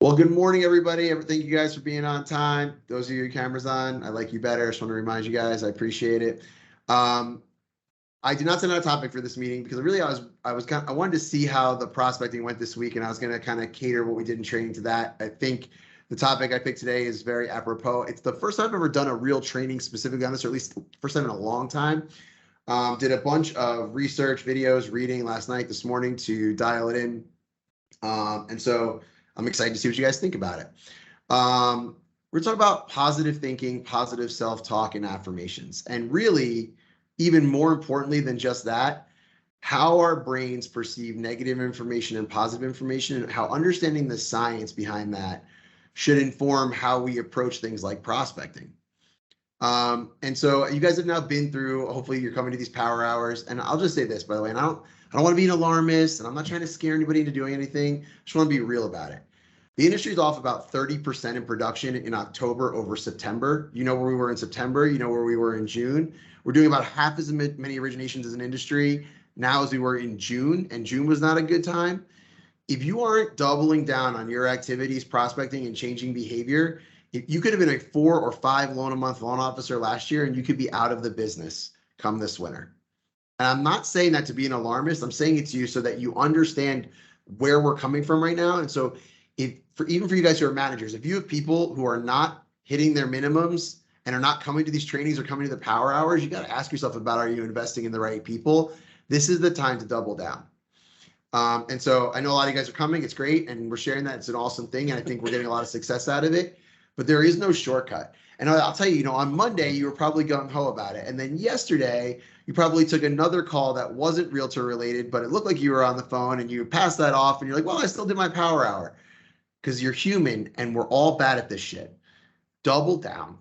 Well, good morning, everybody. Thank you guys for being on time. Those of you with cameras on, I like you better. I just want to remind you guys, I appreciate it. I did not send out a topic for this meeting because really I wanted to see how the prospecting went this week, and I was going to kind of cater what we did in training to that. I think the topic I picked today is very apropos. It's the first time I've ever done a real training specifically on this, or at least first time in a long time. Did a bunch of research, videos, reading last night, this morning to dial it in. And so I'm excited to see what you guys think about it. We're talking about positive thinking, positive self-talk, and affirmations. And really, even more importantly than just that, how our brains perceive negative information and positive information, and how understanding the science behind that should inform how we approach things like prospecting. And so you guys have now been through, hopefully you're coming to these power hours. And I'll just say this, by the way, and I don't want to be an alarmist, and I'm not trying to scare anybody into doing anything. I just want to be real about it. The industry is off about 30% in production in October over September. You know where we were in September, you know where we were in June. We're doing about half as many originations as an industry now as we were in June, and June was not a good time. If you aren't doubling down on your activities, prospecting and changing behavior, you could have been a 4 or 5 loan a month loan officer last year, and you could be out of the business come this winter. And I'm not saying that to be an alarmist. I'm saying it to you so that you understand where we're coming from right now. And so even for you guys who are managers, if you have people who are not hitting their minimums and are not coming to these trainings or coming to the power hours, you got to ask yourself about, are you investing in the right people? This is the time to double down. And so I know a lot of you guys are coming. It's great. And we're sharing that. It's an awesome thing. And I think we're getting a lot of success out of it. But there is no shortcut. And I'll tell you, on Monday, you were probably gung-ho about it. And then yesterday, you probably took another call that wasn't realtor related, but it looked like you were on the phone and you passed that off and you're like, well, I still did my power hour. Because you're human and we're all bad at this shit. Double down.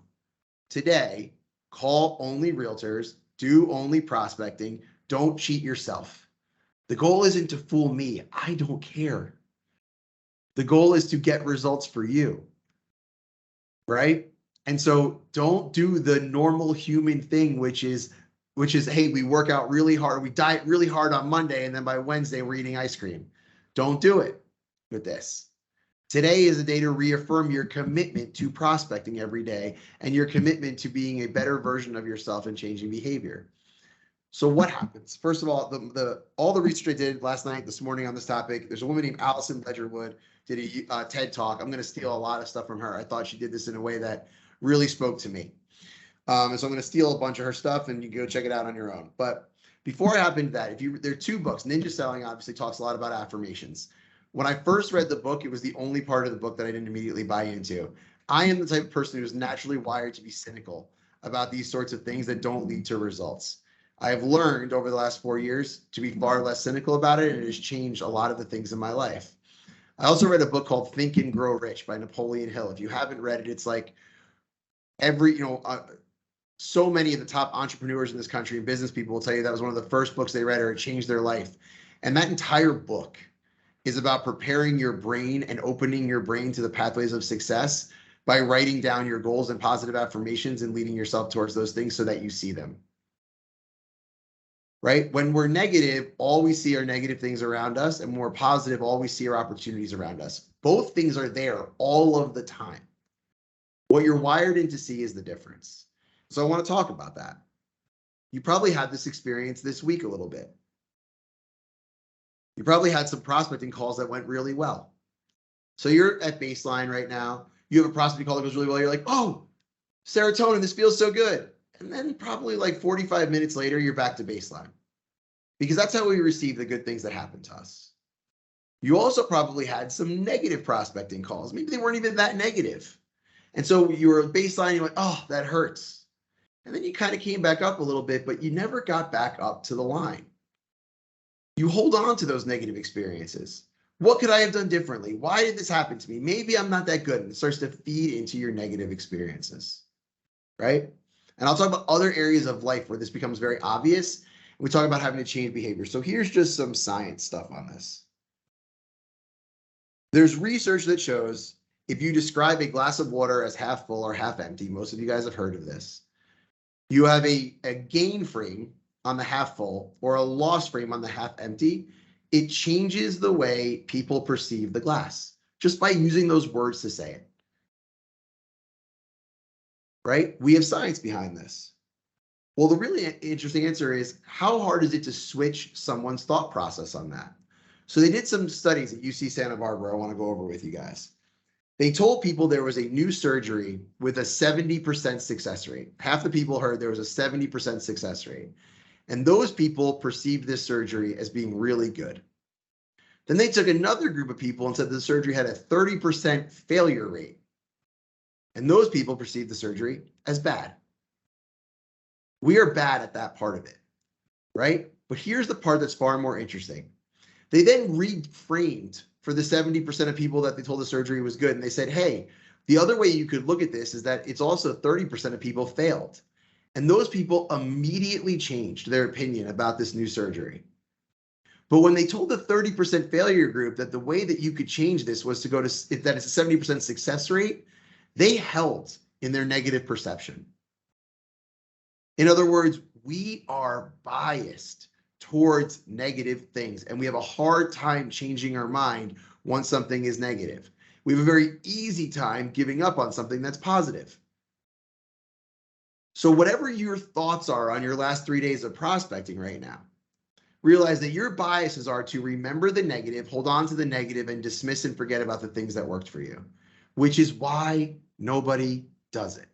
Today, call only realtors, do only prospecting, don't cheat yourself. The goal isn't to fool me. I don't care. The goal is to get results for you, right? And so don't do the normal human thing, which is, hey, we work out really hard, we diet really hard on Monday, and then by Wednesday, we're eating ice cream. Don't do it with this. Today is a day to reaffirm your commitment to prospecting every day and your commitment to being a better version of yourself and changing behavior. So what happens? First of all, all the research I did last night, this morning on this topic, there's a woman named Allison Ledgerwood, did a TED Talk. I'm going to steal a lot of stuff from her. I thought she did this in a way that really spoke to me. And so I'm going to steal a bunch of her stuff and you can go check it out on your own. But before I hop into that, there are 2 books. Ninja Selling obviously talks a lot about affirmations. When I first read the book, it was the only part of the book that I didn't immediately buy into. I am the type of person who's naturally wired to be cynical about these sorts of things that don't lead to results. I have learned over the last 4 years to be far less cynical about it, and it has changed a lot of the things in my life. I also read a book called Think and Grow Rich by Napoleon Hill. If you haven't read it, it's like so many of the top entrepreneurs in this country and business people will tell you that was one of the first books they read or it changed their life. And that entire book is about preparing your brain and opening your brain to the pathways of success by writing down your goals and positive affirmations and leading yourself towards those things so that you see them. Right? When we're negative, all we see are negative things around us, and when we're positive, all we see are opportunities around us. Both things are there all of the time. What you're wired in to see is the difference. So I want to talk about that. You probably had this experience this week a little bit. You probably had some prospecting calls that went really well. So you're at baseline right now. You have a prospecting call that goes really well. You're like, oh, serotonin, this feels so good. And then probably like 45 minutes later, you're back to baseline. Because that's how we receive the good things that happen to us. You also probably had some negative prospecting calls. Maybe they weren't even that negative. And so you were at baseline, you went, oh, that hurts. And then you kind of came back up a little bit, but you never got back up to the line. You hold on to those negative experiences. What could I have done differently? Why did this happen to me? Maybe I'm not that good. And it starts to feed into your negative experiences, right? And I'll talk about other areas of life where this becomes very obvious. We talk about having to change behavior. So here's just some science stuff on this. There's research that shows if you describe a glass of water as half full or half empty, most of you guys have heard of this, you have a gain frame on the half full or a loss frame on the half empty, it changes the way people perceive the glass. just by using those words to say it. Right? We have science behind this. Well, the really interesting answer is, how hard is it to switch someone's thought process on that? So they did some studies at UC Santa Barbara I want to go over with you guys. They told people there was a new surgery with a 70% success rate. Half the people heard there was a 70% success rate. And those people perceived this surgery as being really good. Then they took another group of people and said the surgery had a 30% failure rate. And those people perceived the surgery as bad. We are bad at that part of it, right? But here's the part that's far more interesting. They then reframed for the 70% of people that they told the surgery was good. And they said, hey, the other way you could look at this is that it's also 30% of people failed. And those people immediately changed their opinion about this new surgery. But when they told the 30% failure group that the way that you could change this was to go to that it's a 70% success rate, they held in their negative perception. In other words, we are biased towards negative things, and we have a hard time changing our mind once something is negative. We have a very easy time giving up on something that's positive. So whatever your thoughts are on your last 3 days of prospecting right now, realize that your biases are to remember the negative, hold on to the negative, and dismiss and forget about the things that worked for you, which is why nobody does it.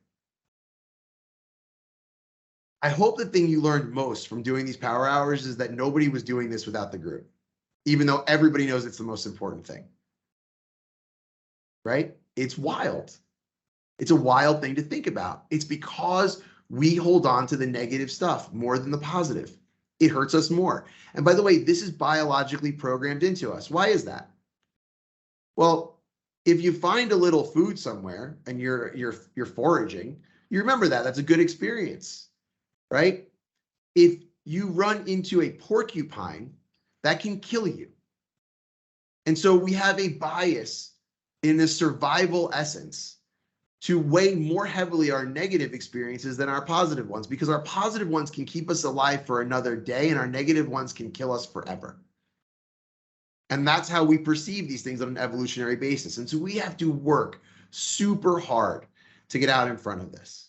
I hope the thing you learned most from doing these power hours is that nobody was doing this without the group, even though everybody knows it's the most important thing. Right? It's wild. It's a wild thing to think about. It's because we hold on to the negative stuff more than the positive. It hurts us more. And by the way, this is biologically programmed into us. Why is that? Well, if you find a little food somewhere and you're foraging, you remember that. That's a good experience, right? If you run into a porcupine, that can kill you. And so we have a bias in the survival essence to weigh more heavily our negative experiences than our positive ones, because our positive ones can keep us alive for another day and our negative ones can kill us forever. And that's how we perceive these things on an evolutionary basis. And so we have to work super hard to get out in front of this.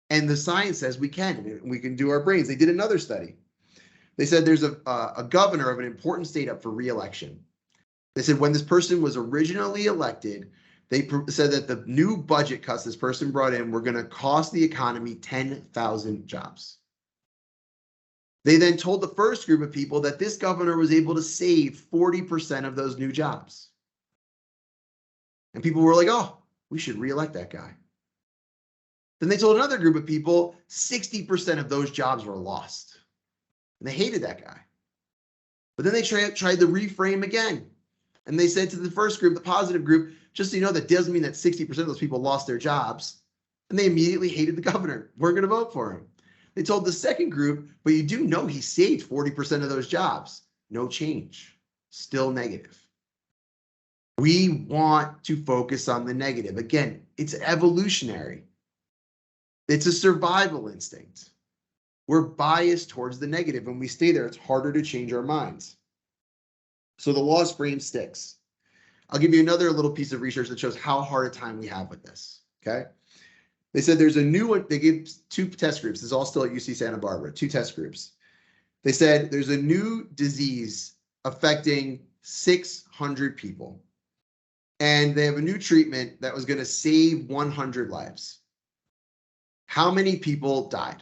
And the science says we can do our brains. They did another study. They said there's a governor of an important state up for re-election. They said when this person was originally elected, they said that the new budget cuts this person brought in were going to cost the economy 10,000 jobs. They then told the first group of people that this governor was able to save 40% of those new jobs. And people were like, oh, we should re-elect that guy. Then they told another group of people 60% of those jobs were lost. And they hated that guy. But then they tried to reframe again. And they said to the first group, the positive group, just so you know, that doesn't mean that 60% of those people lost their jobs. And they immediately hated the governor. We're going to vote for him. They told the second group, but you do know he saved 40% of those jobs. No change. Still negative. We want to focus on the negative. Again, it's evolutionary. It's a survival instinct. We're biased towards the negative. When we stay there, it's harder to change our minds. So the lost frame sticks. I'll give you another little piece of research that shows how hard a time we have with this, okay? They said there's a new one. They gave 2 test groups. This is all still at UC Santa Barbara, 2 test groups. They said there's a new disease affecting 600 people. And they have a new treatment that was going to save 100 lives. How many people died?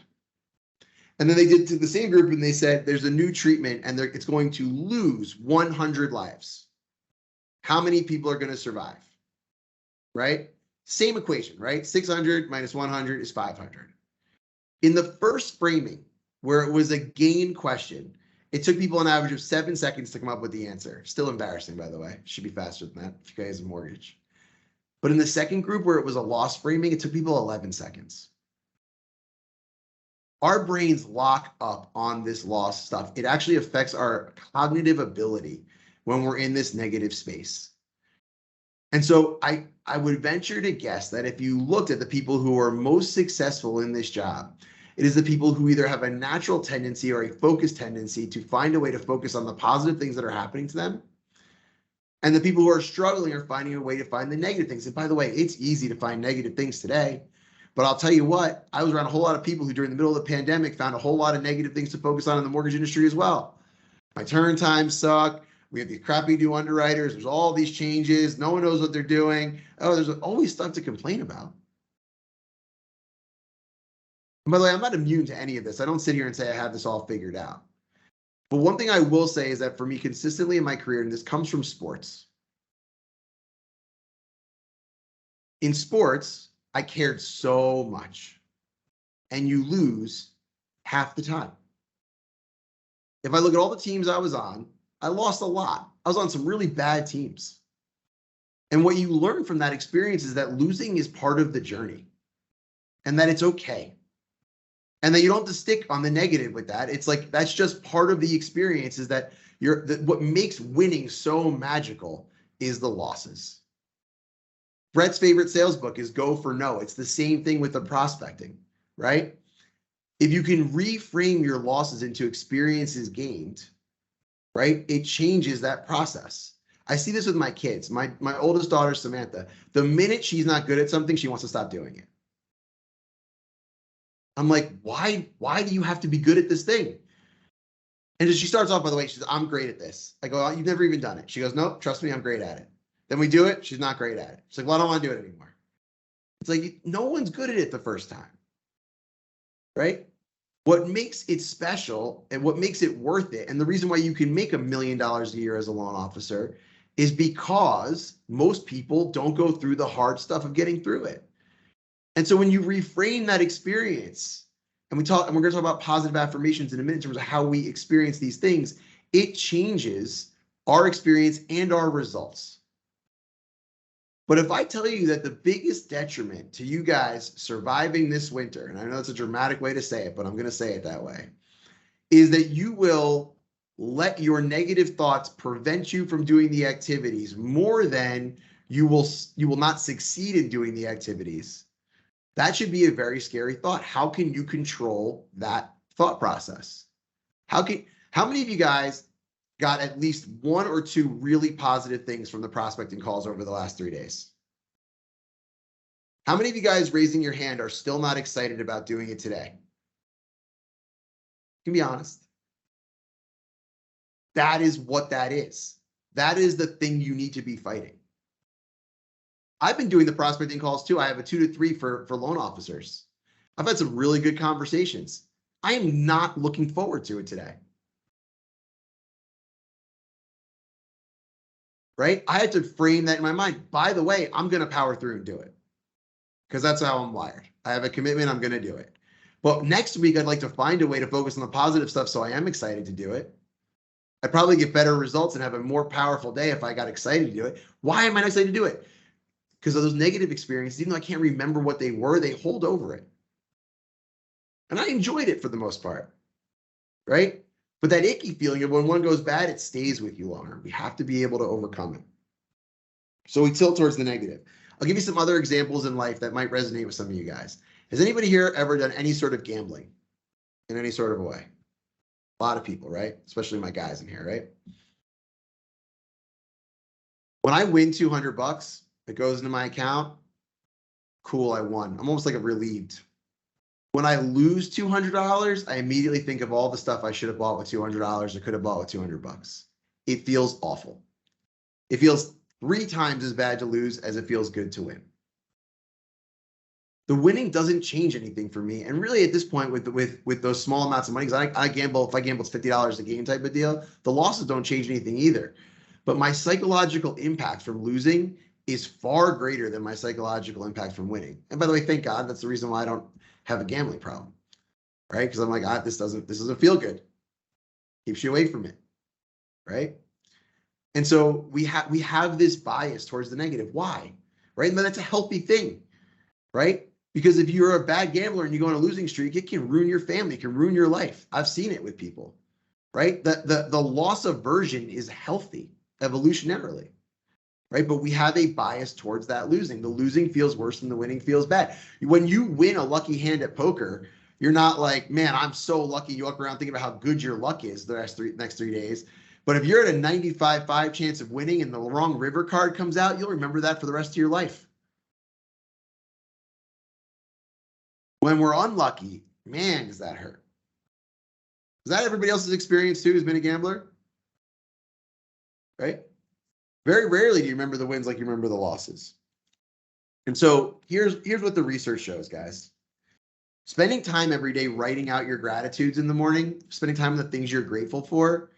And then they did to the same group and they said there's a new treatment and it's going to lose 100 lives. How many people are going to survive? Right? Same equation, right? 600 minus 100 is 500. In the first framing, where it was a gain question, it took people an average of 7 seconds to come up with the answer. Still embarrassing, by the way. Should be faster than that if you guys have a mortgage. But in the second group, where it was a loss framing, it took people 11 seconds. Our brains lock up on this loss stuff. It actually affects our cognitive ability when we're in this negative space. And so I would venture to guess that if you looked at the people who are most successful in this job, it is the people who either have a natural tendency or a focused tendency to find a way to focus on the positive things that are happening to them, And the people who are struggling are finding a way to find the negative things. And by the way, it's easy to find negative things today. But I'll tell you what, I was around a whole lot of people who during the middle of the pandemic found a whole lot of negative things to focus on in the mortgage industry as well. My turn times suck. We have these crappy new underwriters. There's all these changes. No one knows what they're doing. Oh, there's always stuff to complain about. And by the way, I'm not immune to any of this. I don't sit here and say I have this all figured out. But one thing I will say is that for me consistently in my career, and this comes from sports. In sports, I cared so much. And you lose half the time. If I look at all the teams I was on, I lost a lot. I was on some really bad teams. And what you learn from that experience is that losing is part of the journey and that it's okay. And that you don't have to stick on the negative with that. It's like, that's just part of the experience, is that what makes winning so magical is the losses. Brett's favorite sales book is Go for No. It's the same thing with the prospecting, right? If you can reframe your losses into experiences gained, right, it changes that process. I see this with my kids. My oldest daughter, Samantha, the minute she's not good at something, she wants to stop doing it. I'm like, why do you have to be good at this thing? And she starts off, by the way, she says, I'm great at this. I go, oh, you've never even done it. She goes, nope, trust me, I'm great at it. Then we do it. She's not great at it. She's like, well, I don't want to do it anymore. It's like, no one's good at it the first time, right? What makes it special and what makes it worth it, and the reason why you can make $1 million a year as a loan officer, is because most people don't go through the hard stuff of getting through it. And so when you reframe that experience, and we're going to talk about positive affirmations in a minute in terms of how we experience these things, it changes our experience and our results. But if I tell you that the biggest detriment to you guys surviving this winter, and I know it's a dramatic way to say it, but I'm going to say it that way, is that you will let your negative thoughts prevent you from doing the activities more than you will not succeed in doing the activities. That should be a very scary thought. How can you control that thought process? How many of you guys got at least one or two really positive things from the prospecting calls over the last 3 days? How many of you guys raising your hand are still not excited about doing it today? You can be honest. That is what that is. That is the thing you need to be fighting. I've been doing the prospecting calls too. I have a 2 to 3 for loan officers. I've had some really good conversations. I am not looking forward to it today. Right? I had to frame that in my mind. By the way, I'm going to power through and do it because that's how I'm wired. I have a commitment. I'm going to do it. But next week, I'd like to find a way to focus on the positive stuff so I am excited to do it. I'd probably get better results and have a more powerful day if I got excited to do it. Why am I not excited to do it? Because of those negative experiences, even though I can't remember what they were, they hold over it. And I enjoyed it for the most part, right? But that icky feeling of when one goes bad, it stays with you longer. We have to be able to overcome it. So we tilt towards the negative. I'll give you some other examples in life that might resonate with some of you guys. Has anybody here ever done any sort of gambling in any sort of a way? A lot of people, right? Especially my guys in here, right? When I win $200, it goes into my account. Cool, I won. I'm almost like relieved. When I lose $200, I immediately think of all the stuff I should have bought with $200 or could have bought with $200. It feels awful. It feels 3 times as bad to lose as it feels good to win. The winning doesn't change anything for me. And really at this point with those small amounts of money, because I gamble, if I gamble, it's $50 a game type of deal, the losses don't change anything either. But my psychological impact from losing is far greater than my psychological impact from winning. And by the way, thank God, that's the reason why I don't have a gambling problem, right? Because I'm like, this doesn't feel good. Keeps you away from it, right? And so we have this bias towards the negative. Why? Right? And that's a healthy thing, right? Because if you're a bad gambler and you go on a losing streak, it can ruin your family, it can ruin your life. I've seen it with people, right? The loss aversion is healthy evolutionarily, right? But we have a bias towards that losing. The losing feels worse than the winning feels bad. When you win a lucky hand at poker, you're not like, man, I'm so lucky. You walk around thinking about how good your luck is the next 3 days. But if you're at a 95.5 chance of winning and the wrong river card comes out, you'll remember that for the rest of your life. When we're unlucky, man, does that hurt. Is that everybody else's experience too who's been a gambler? Right? Very rarely do you remember the wins like you remember the losses. And so here's what the research shows, guys. Spending time every day writing out your gratitudes in the morning, spending time on the things you're grateful for,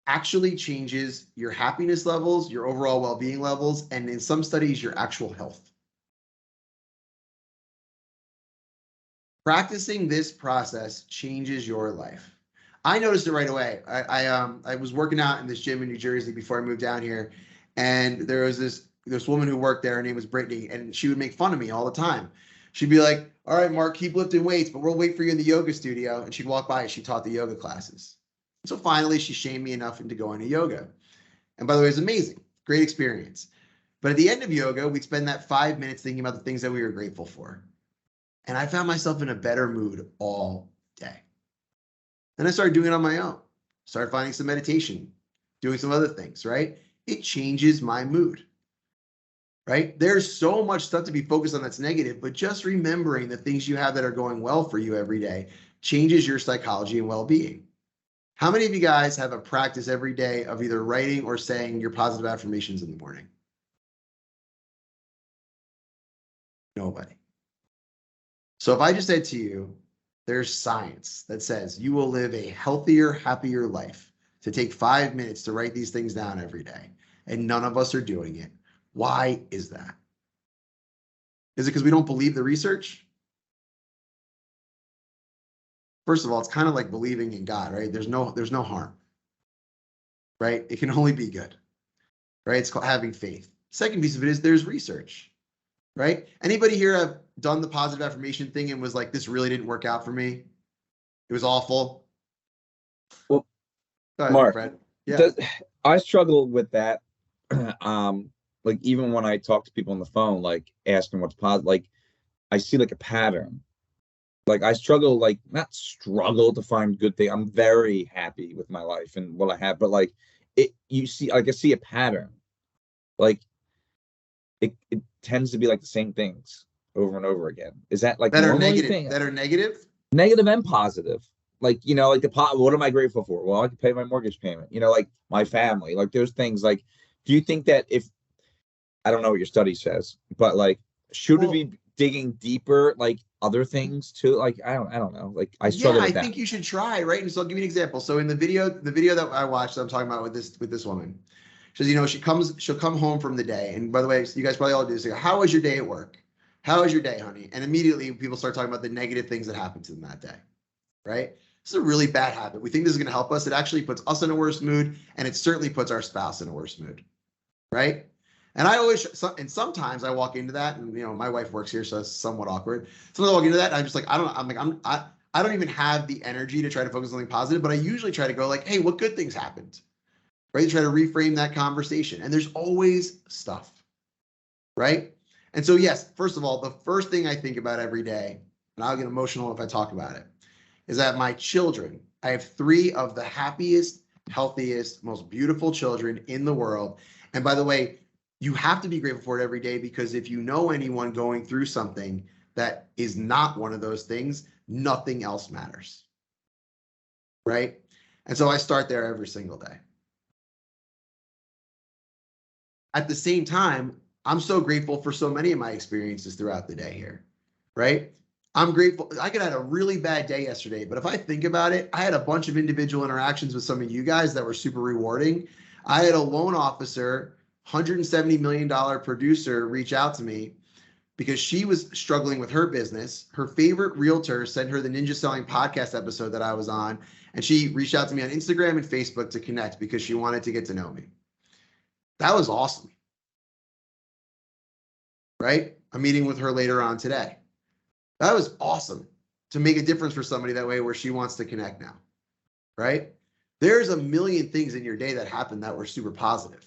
actually changes your happiness levels, your overall well-being levels, and in some studies, your actual health. Practicing this process changes your life. I noticed it right away. I was working out in this gym in New Jersey before I moved down here, and there was this woman who worked there. Her name was Brittany, and she would make fun of me all the time. She'd be like, "All right, Mark, keep lifting weights, but we'll wait for you in the yoga studio." And she'd walk by and she taught the yoga classes. So finally, she shamed me enough into going to yoga. And by the way, it was amazing, great experience. But at the end of yoga, we'd spend that 5 minutes thinking about the things that we were grateful for. And I found myself in a better mood all day. Then I started doing it on my own. Started finding some meditation, doing some other things, right? It changes my mood, right? There's so much stuff to be focused on that's negative, but just remembering the things you have that are going well for you every day changes your psychology and well-being. How many of you guys have a practice every day of either writing or saying your positive affirmations in the morning? Nobody. So if I just said to you, there's science that says you will live a healthier, happier life to take 5 minutes to write these things down every day, and none of us are doing it. Why is that? Is it because we don't believe the research? First of all, it's kind of like believing in God, right? There's no harm, right? It can only be good, right? It's called having faith. Second piece of it is there's research, right? Anybody here have done the positive affirmation thing and was like, this really didn't work out for me? It was awful. Well, go ahead, Mark, Fred. Yeah. I struggle with that. Like even when I talk to people on the phone, like asking what's positive, like I see like a pattern. Like I struggle, like not struggle to find good thing. I'm very happy with my life and what I have, but like you see, like I see a pattern. Like it tends to be like the same things over and over again. Is that like that are normal, negative? thing? That are negative? Negative and positive. Like, like what am I grateful for? Well, I can pay my mortgage payment, like my family, like there's things like, do you think that if, I don't know what your study says, but like, should we be digging deeper, like other things too? Like, I don't know. Like I struggle with that. I think you should try, right? And so I'll give you an example. So in the video that I watched, that I'm talking about with this woman, she says, she'll come home from the day. And by the way, you guys probably all do this. How was your day at work? How was your day, honey? And immediately people start talking about the negative things that happened to them that day, right? This is a really bad habit. We think this is going to help us. It actually puts us in a worse mood, and it certainly puts our spouse in a worse mood, right? And sometimes I walk into that, and my wife works here, so it's somewhat awkward. Sometimes I walk into that, and I'm just like, I don't even have the energy to try to focus on something positive, but I usually try to go like, hey, what good things happened? Right? Try to reframe that conversation. And there's always stuff, right? And so, yes, first of all, the first thing I think about every day, and I'll get emotional if I talk about it, is that my children, I have 3 of the happiest, healthiest, most beautiful children in the world. And by the way, you have to be grateful for it every day, because if you know anyone going through something that is not one of those things, nothing else matters, right? And so I start there every single day. At the same time, I'm so grateful for so many of my experiences throughout the day here, right? I'm grateful. I could have had a really bad day yesterday, but if I think about it, I had a bunch of individual interactions with some of you guys that were super rewarding. I had a loan officer, $170 million producer, reach out to me because she was struggling with her business. Her favorite realtor sent her the Ninja Selling podcast episode that I was on, and she reached out to me on Instagram and Facebook to connect because she wanted to get to know me. That was awesome, right? I'm meeting with her later on today. That was awesome to make a difference for somebody that way where she wants to connect now, right? There's a million things in your day that happen that were super positive,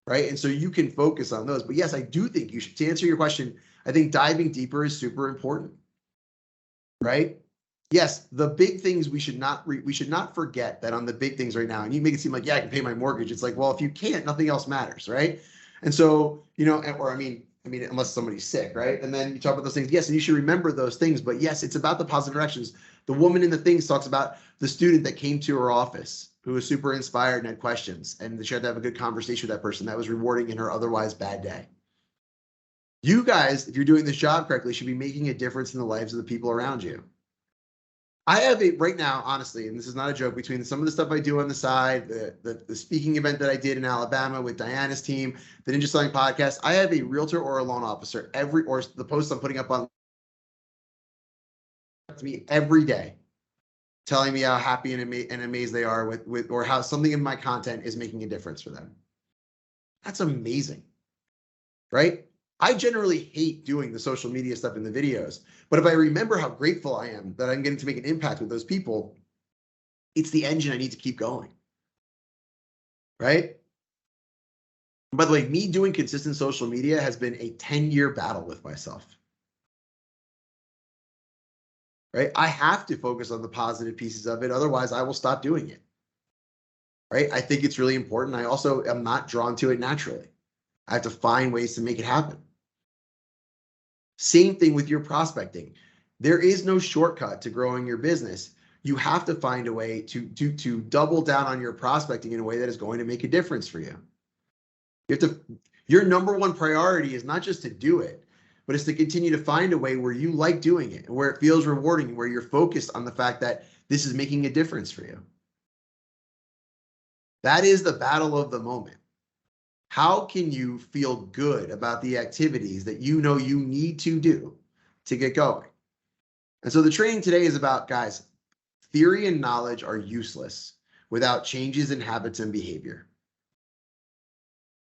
right? And so you can focus on those. But yes, I do think you should, to answer your question, I think diving deeper is super important, right? yes, the big things we should not forget that on the big things right now. And you make it seem like, yeah, I can pay my mortgage. It's like, well, if you can't, nothing else matters, right? And so, or unless somebody's sick, right? And then you talk about those things. Yes, and you should remember those things. But yes, it's about the positive directions. The woman in the things talks about the student that came to her office who was super inspired and had questions, and she had to have a good conversation with that person that was rewarding in her otherwise bad day. You guys, if you're doing this job correctly, should be making a difference in the lives of the people around you. I have right now, honestly, and this is not a joke, between some of the stuff I do on the side, the speaking event that I did in Alabama with Diana's team, the Ninja Selling Podcast, I have a realtor or a loan officer or the posts I'm putting up on to me every day, telling me how happy and amazed they are with or how something in my content is making a difference for them. That's amazing, right? I generally hate doing the social media stuff in the videos, but if I remember how grateful I am that I'm getting to make an impact with those people, it's the engine I need to keep going, right? And by the way, me doing consistent social media has been a 10-year battle with myself, right? I have to focus on the positive pieces of it. Otherwise, I will stop doing it, right? I think it's really important. I also am not drawn to it naturally. I have to find ways to make it happen. Same thing with your prospecting. There is no shortcut to growing your business. You have to find a way to double down on your prospecting in a way that is going to make a difference for you. Your number one priority is not just to do it, but it's to continue to find a way where you like doing it and where it feels rewarding and where you're focused on the fact that this is making a difference for you. That is the battle of the moment. How can you feel good about the activities that you know you need to do to get going? And so the training today is about, guys, theory and knowledge are useless without changes in habits and behavior.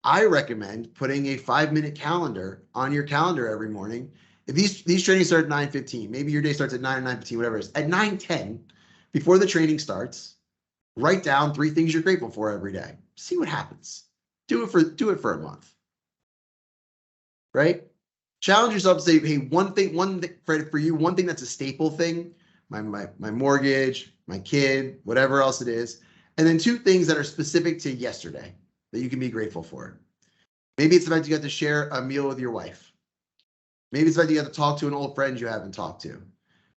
I recommend putting a 5-minute calendar on your calendar every morning. If these trainings start at 9:15, maybe your day starts at 9 or 9:15, whatever it is. At 9:10, before the training starts, write down 3 things you're grateful for every day. See what happens. Do it for a month, right? Challenge yourself to say, hey, one thing for you, one thing that's a staple thing, my mortgage, my kid, whatever else it is, and then 2 things that are specific to yesterday that you can be grateful for. Maybe it's the fact you got to share a meal with your wife. Maybe it's the fact you got to talk to an old friend you haven't talked to.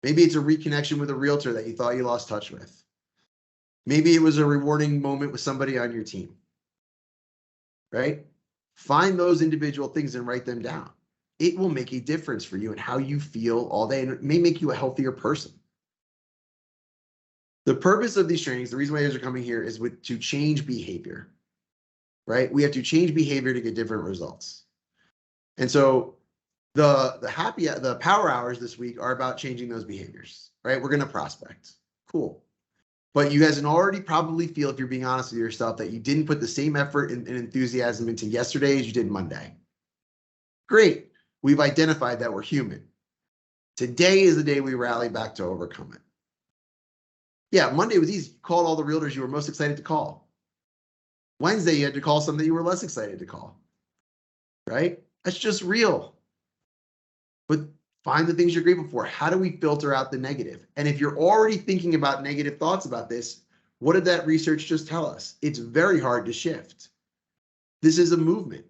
Maybe it's a reconnection with a realtor that you thought you lost touch with. Maybe it was a rewarding moment with somebody on your team. Right? Find those individual things and write them down. It will make a difference for you and how you feel all day, and it may make you a healthier person. The purpose of these trainings, the reason why you guys are coming here is to change behavior, right? We have to change behavior to get different results. And so the power hours this week are about changing those behaviors, right? We're going to prospect. Cool. But you guys can already probably feel, if you're being honest with yourself, that you didn't put the same effort and enthusiasm into yesterday as you did Monday. Great. We've identified that we're human. Today is the day we rally back to overcome it. Yeah, Monday was easy. You called all the realtors you were most excited to call. Wednesday, you had to call some that you were less excited to call. Right? That's just real. But find the things you're grateful for. How do we filter out the negative? And if you're already thinking about negative thoughts about this, what did that research just tell us? It's very hard to shift. This is a movement.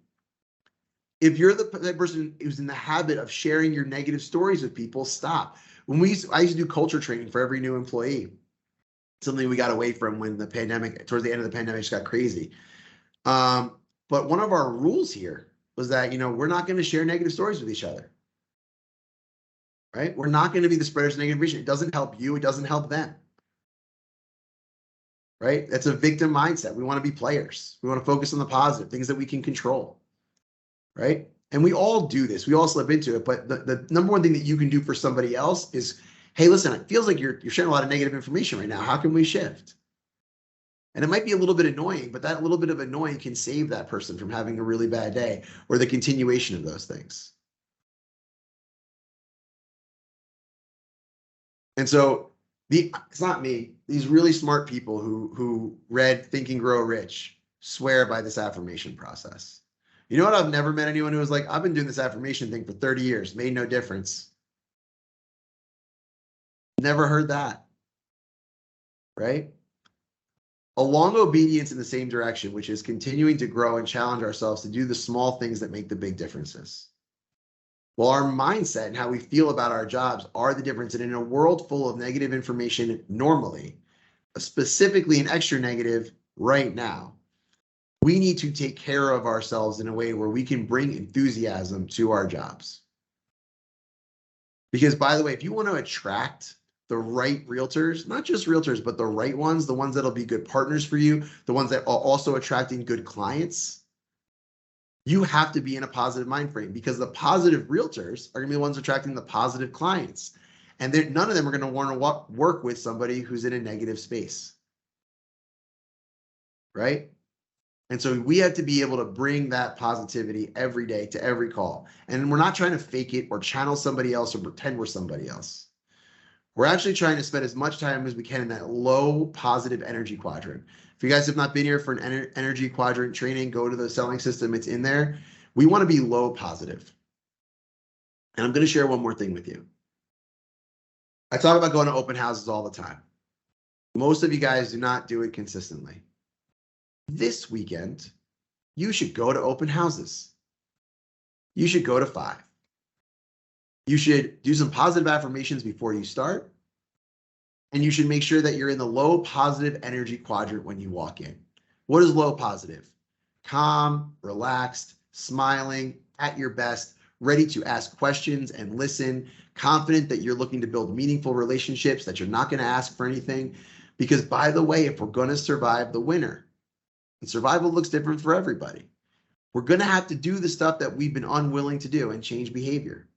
If you're the person who's in the habit of sharing your negative stories with people, stop. I used to do culture training for every new employee. Something we got away from when the pandemic, towards the end of the pandemic, just got crazy. But one of our rules here was that, we're not going to share negative stories with each other. Right? We're not going to be the spreaders of negative information. It doesn't help you. It doesn't help them. Right? That's a victim mindset. We want to be players. We want to focus on the positive, things that we can control. Right? And we all do this. We all slip into it. But the number one thing that you can do for somebody else is, hey, listen, it feels like you're sharing a lot of negative information right now. How can we shift? And it might be a little bit annoying, but that little bit of annoying can save that person from having a really bad day or the continuation of those things. And so it's not me. These really smart people who read Think and Grow Rich swear by this affirmation process. You know what? I've never met anyone who was like, I've been doing this affirmation thing for 30 years, made no difference. Never heard that, right? A long obedience in the same direction, which is continuing to grow and challenge ourselves to do the small things that make the big differences. Well, our mindset and how we feel about our jobs are the difference. And in a world full of negative information normally, specifically an extra negative right now, we need to take care of ourselves in a way where we can bring enthusiasm to our jobs. Because, by the way, if you want to attract the right realtors, not just realtors, but the right ones, the ones that'll be good partners for you, the ones that are also attracting good clients, you have to be in a positive mind frame, because the positive realtors are going to be the ones attracting the positive clients. And none of them are going to want to work with somebody who's in a negative space. Right? And so we have to be able to bring that positivity every day to every call. And we're not trying to fake it or channel somebody else or pretend we're somebody else. We're actually trying to spend as much time as we can in that low positive energy quadrant. If you guys have not been here for an energy quadrant training, go to the selling system. It's in there. We want to be low positive. And I'm going to share one more thing with you. I talk about going to open houses all the time. Most of you guys do not do it consistently. This weekend, you should go to open houses. You should go to 5. You should do some positive affirmations before you start. And you should make sure that you're in the low positive energy quadrant when you walk in. What is low positive? Calm, relaxed, smiling, at your best, ready to ask questions and listen, confident that you're looking to build meaningful relationships, that you're not going to ask for anything. Because, by the way, if we're going to survive the winter, and survival looks different for everybody, we're going to have to do the stuff that we've been unwilling to do and change behavior.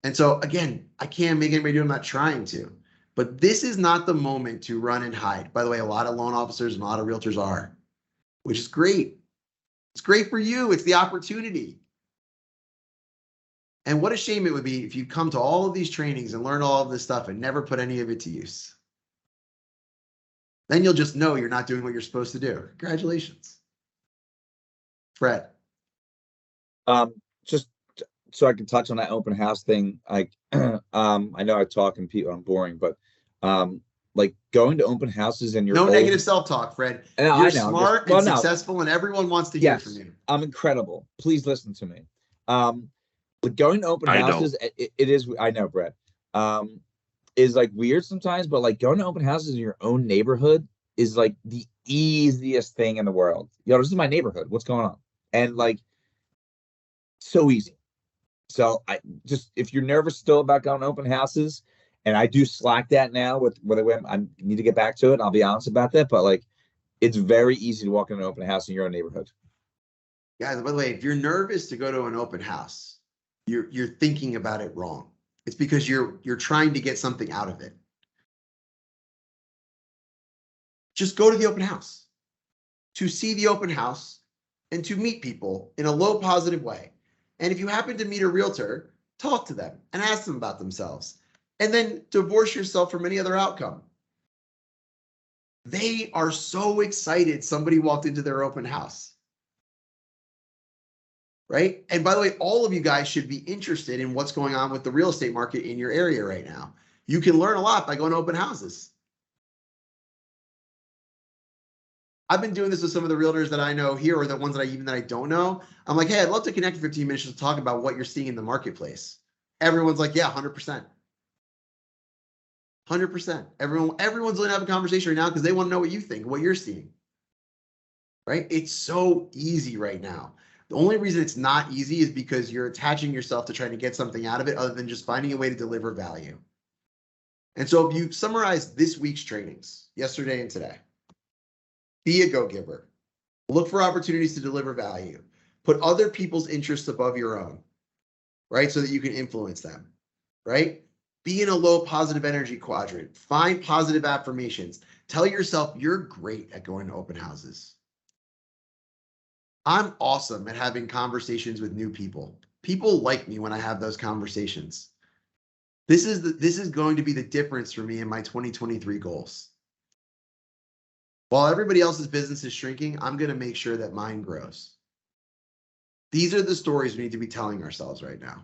And so, again, I can't make anybody do it. I'm not trying to. But this is not the moment to run and hide. By the way, a lot of loan officers and a lot of realtors are, which is great. It's great for you. It's the opportunity. And what a shame it would be if you come to all of these trainings and learn all of this stuff and never put any of it to use. Then you'll just know you're not doing what you're supposed to do. Congratulations. Fred. Just so I can touch on that open house thing. Like, I know I talk and people, I'm boring, but like going to open houses and no negative self-talk, Fred. You're smart and successful, and everyone wants to hear from you. I'm incredible. Please listen to me. But going to open houses, it is. I know, Brett. Is like weird sometimes, but like going to open houses in your own neighborhood is like the easiest thing in the world. Yo, this is my neighborhood. What's going on? And like, so easy. So I just, if you're nervous still about going to open houses, and I do slack that now with whether I need to get back to it. I'll be honest about that, but like, it's very easy to walk in an open house in your own neighborhood. Guys, by the way, if you're nervous to go to an open house, you're thinking about it wrong. It's because you're trying to get something out of it. Just go to the open house to see the open house and to meet people in a low positive way. And if you happen to meet a realtor, talk to them and ask them about themselves, and then divorce yourself from any other outcome. They are so excited somebody walked into their open house. Right? And by the way, all of you guys should be interested in what's going on with the real estate market in your area right now. You can learn a lot by going to open houses. I've been doing this with some of the realtors that I know here, or the ones that I don't know. I'm like, hey, I'd love to connect for 15 minutes to talk about what you're seeing in the marketplace. Everyone's like, yeah, 100%. 100%. Everyone's willing to have a conversation right now because they want to know what you think, what you're seeing. Right? It's so easy right now. The only reason it's not easy is because you're attaching yourself to trying to get something out of it other than just finding a way to deliver value. And so if you summarize this week's trainings, yesterday and today, be a go-giver. Look for opportunities to deliver value. Put other people's interests above your own, right? So that you can influence them, right? Be in a low positive energy quadrant. Find positive affirmations. Tell yourself you're great at going to open houses. I'm awesome at having conversations with new people. People like me when I have those conversations. This is going to be the difference for me in my 2023 goals. While everybody else's business is shrinking, I'm going to make sure that mine grows. These are the stories we need to be telling ourselves right now.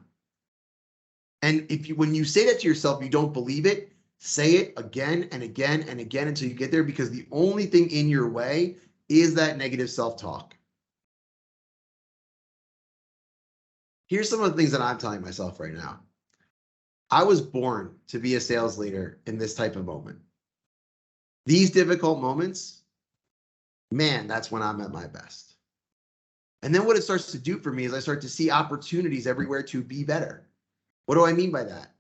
And when you say that to yourself, you don't believe it, say it again and again and again until you get there, because the only thing in your way is that negative self-talk. Here's some of the things that I'm telling myself right now. I was born to be a sales leader in this type of moment. These difficult moments, man, that's when I'm at my best. And then what it starts to do for me is I start to see opportunities everywhere to be better. What do I mean by that?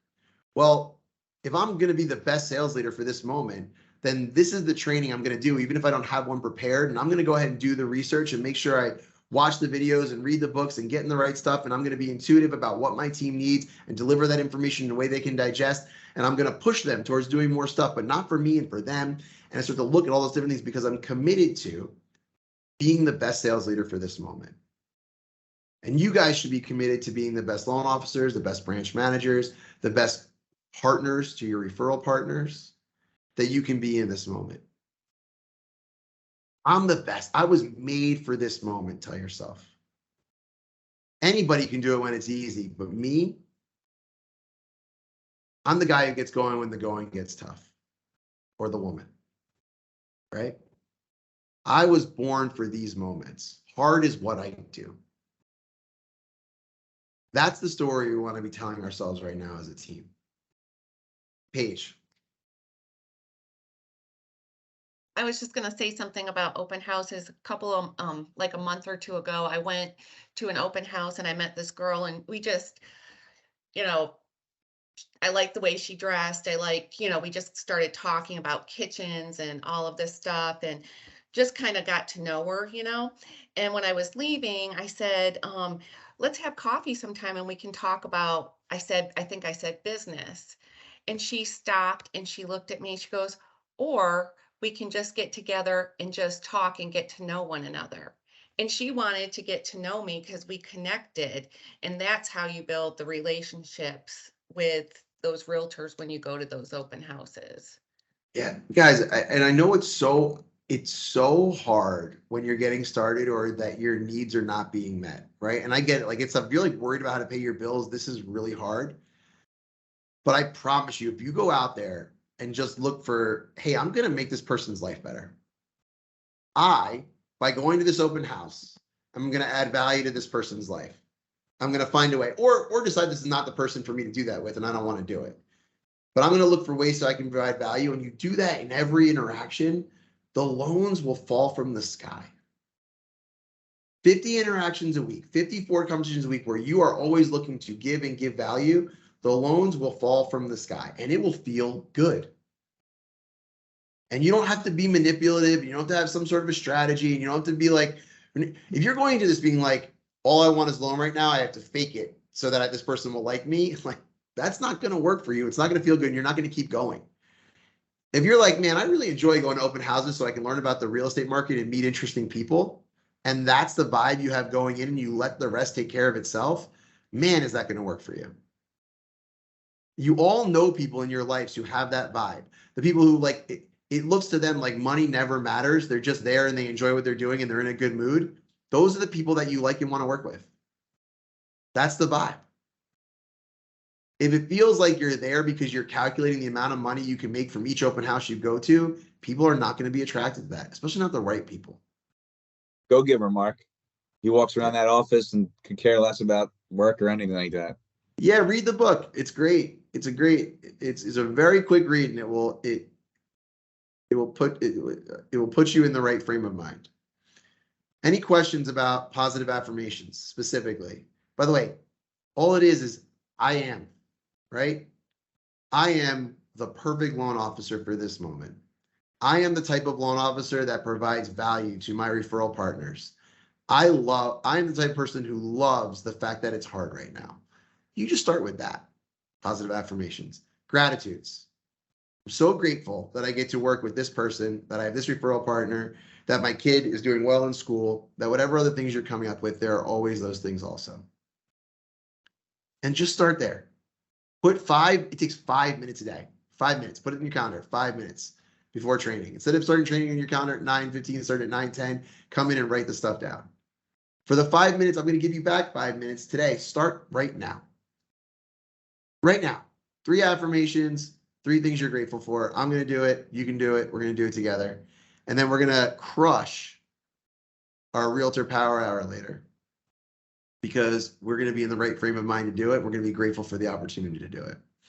Well, if I'm going to be the best sales leader for this moment, then this is the training I'm going to do, even if I don't have one prepared. And I'm going to go ahead and do the research and make sure I watch the videos and read the books and get in the right stuff. And I'm going to be intuitive about what my team needs and deliver that information in a way they can digest. And I'm going to push them towards doing more stuff, but not for me and for them. And I start to look at all those different things because I'm committed to being the best sales leader for this moment. And you guys should be committed to being the best loan officers, the best branch managers, the best partners to your referral partners that you can be in this moment. I'm the best. I was made for this moment, tell yourself. Anybody can do it when it's easy, but me, I'm the guy who gets going when the going gets tough, or the woman, right? I was born for these moments. Hard is what I do. That's the story we want to be telling ourselves right now as a team. Paige. I was just gonna say something about open houses. A couple of, like a month or two ago, I went to an open house and I met this girl and we just, you know, I liked the way she dressed. I like, we just started talking about kitchens and all of this stuff and just kind of got to know her. And when I was leaving, I said, let's have coffee sometime and we can talk about, I think I said business. And she stopped and she looked at me. She goes, or we can just get together and just talk and get to know one another. And she wanted to get to know me because we connected. And that's how you build the relationships with those realtors when you go to those open houses. Yeah, guys, and I know it's so hard when you're getting started or that your needs are not being met, right? And I get it. Like, if you're like worried about how to pay your bills, this is really hard. But I promise you, if you go out there and just look for, hey, I'm going to make this person's life better. By going to this open house, I'm going to add value to this person's life. I'm going to find a way, or decide this is not the person for me to do that with, and I don't want to do it. But I'm going to look for ways so I can provide value. And you do that in every interaction, the loans will fall from the sky. 50 interactions a week, 54 conversations a week where you are always looking to give and give value, the loans will fall from the sky and it will feel good. And you don't have to be manipulative. You don't have to have some sort of a strategy. And you don't have to be like, if you're going into this being like, all I want is loan right now, I have to fake it so that this person will like me. Like, that's not going to work for you. It's not going to feel good. And you're not going to keep going. If you're like, man, I really enjoy going to open houses so I can learn about the real estate market and meet interesting people, and that's the vibe you have going in and you let the rest take care of itself, man, is that going to work for you? You all know people in your lives who have that vibe. The people who like, it looks to them like money never matters. They're just there and they enjoy what they're doing and they're in a good mood. Those are the people that you like and want to work with. That's the vibe. If it feels like you're there because you're calculating the amount of money you can make from each open house you go to, people are not going to be attracted to that, especially not the right people. Go giver, Mark. He walks around that office and could care less about work or anything like that. Yeah, read the book. It's great. It's a very quick read, and it will put you in the right frame of mind. Any questions about positive affirmations specifically? By the way, all it is I am, right? I am the perfect loan officer for this moment. I am the type of loan officer that provides value to my referral partners. I am the type of person who loves the fact that it's hard right now. You just start with that. Positive affirmations. Gratitudes. I'm so grateful that I get to work with this person, that I have this referral partner, that my kid is doing well in school, that whatever other things you're coming up with, there are always those things also. And just start there. It takes 5 minutes a day. 5 minutes. Put it in your calendar. 5 minutes before training. Instead of starting training in your calendar at 9:15, start at 9:10. Come in and write the stuff down. For the 5 minutes, I'm going to give you back 5 minutes today. Start right now. right now. 3 affirmations, 3 things you're grateful for. I'm going to do it. You can do it. We're going to do it together. And then we're going to crush our Realtor Power Hour later because we're going to be in the right frame of mind to do it. We're going to be grateful for the opportunity to do it.